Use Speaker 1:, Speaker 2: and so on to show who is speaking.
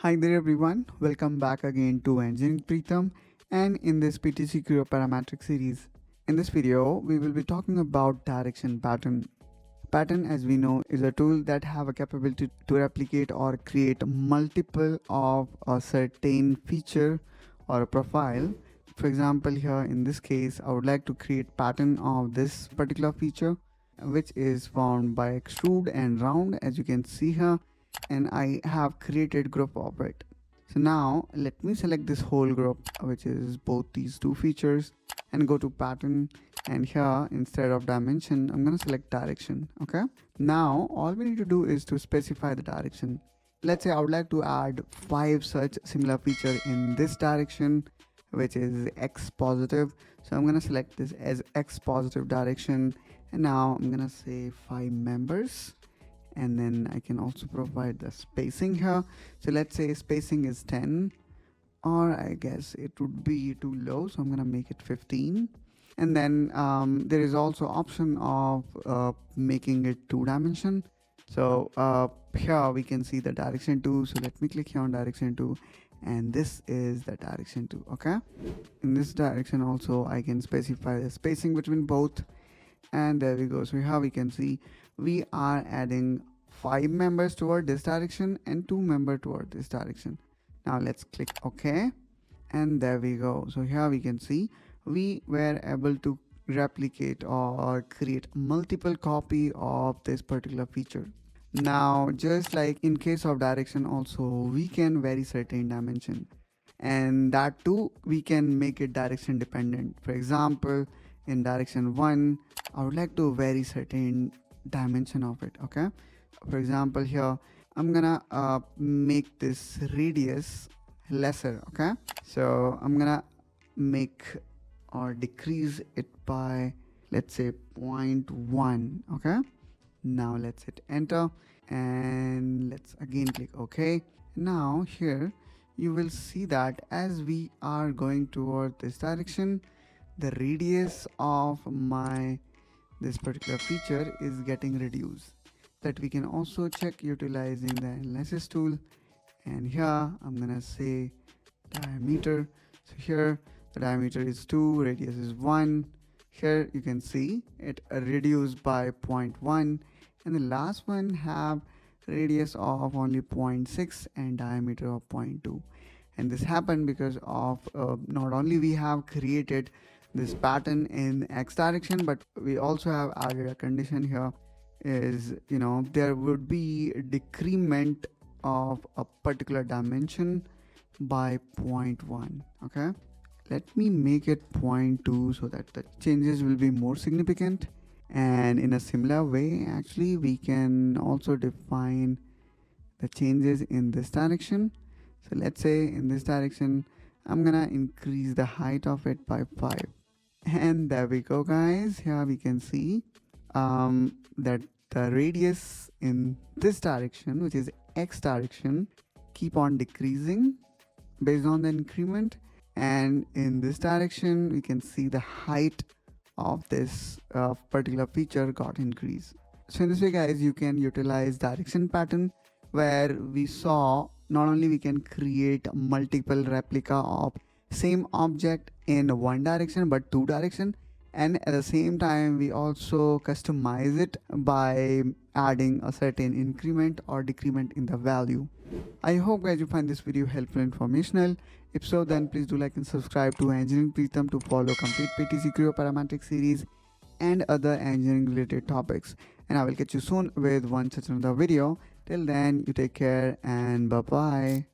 Speaker 1: Hi there everyone, welcome back again to Engineering Pritam and in this PTC Creo Parametric series. In this video, we will be talking about direction pattern. Pattern, as we know, is a tool that have a capability to replicate or create multiple of a certain feature or a profile. For example, here in this case, I would like to create pattern of this particular feature, which is formed by extrude and round, as you can see here, and I have created group of it. So now let me select this whole group, which is both these two features, and go to pattern, and here instead of dimension I'm going to select direction. Okay, now all we need to do is to specify the direction. Let's say I would like to add 5 such similar feature in this direction, which is x positive. So I'm going to select this as x positive direction, and now I'm going to say 5 members, and then I can also provide the spacing here. So let's say spacing is 10, or I guess it would be too low, so I'm gonna make it 15. And then there is also option of making it 2-dimension. So here we can see the direction 2. So let me click here on direction 2, and this is the direction 2. Okay, in this direction also I can specify the spacing between both, and there we go. So here we can see we are adding 5 members toward this direction and 2 members toward this direction. Now let's click OK, and there we go. So here we can see we were able to replicate or create multiple copy of this particular feature. Now just like in case of direction also, we can vary certain dimension, and that too we can make it direction dependent. For example, in direction 1 I would like to vary certain dimension of it. Okay, for example, here I'm gonna make this radius lesser. Okay, so I'm gonna make or decrease it by, let's say, 0.1. Okay, now let's hit enter, and let's again click OK. Now here you will see that as we are going toward this direction, the radius of this particular feature is getting reduced. That we can also check utilizing the analysis tool, and here I'm gonna say diameter. So here the diameter is 2, radius is 1. Here you can see it reduced by 0.1, and the last one have radius of only 0.6 and diameter of 0.2. And this happened because of not only we have created this pattern in x direction, but we also have added a condition here is, there would be decrement of a particular dimension by 0.1. Okay, let me make it 0.2 so that the changes will be more significant. And in a similar way, actually we can also define the changes in this direction. So let's say in this direction I'm gonna increase the height of it by 5, and there we go, guys. Here we can see that the radius in this direction, which is x direction, keep on decreasing based on the increment, and in this direction we can see the height of this particular feature got increased. So in this way, guys, you can utilize direction pattern, where we saw not only we can create multiple replica of same object in one direction but 2 direction, and at the same time we also customize it by adding a certain increment or decrement in the value. I hope, guys, you find this video helpful and informational. If so, then please do like and subscribe to Engineering Pritam to follow complete PTC Creo Parametric series and other engineering related topics. And I will catch you soon with one such another video. Till then, you take care and bye bye.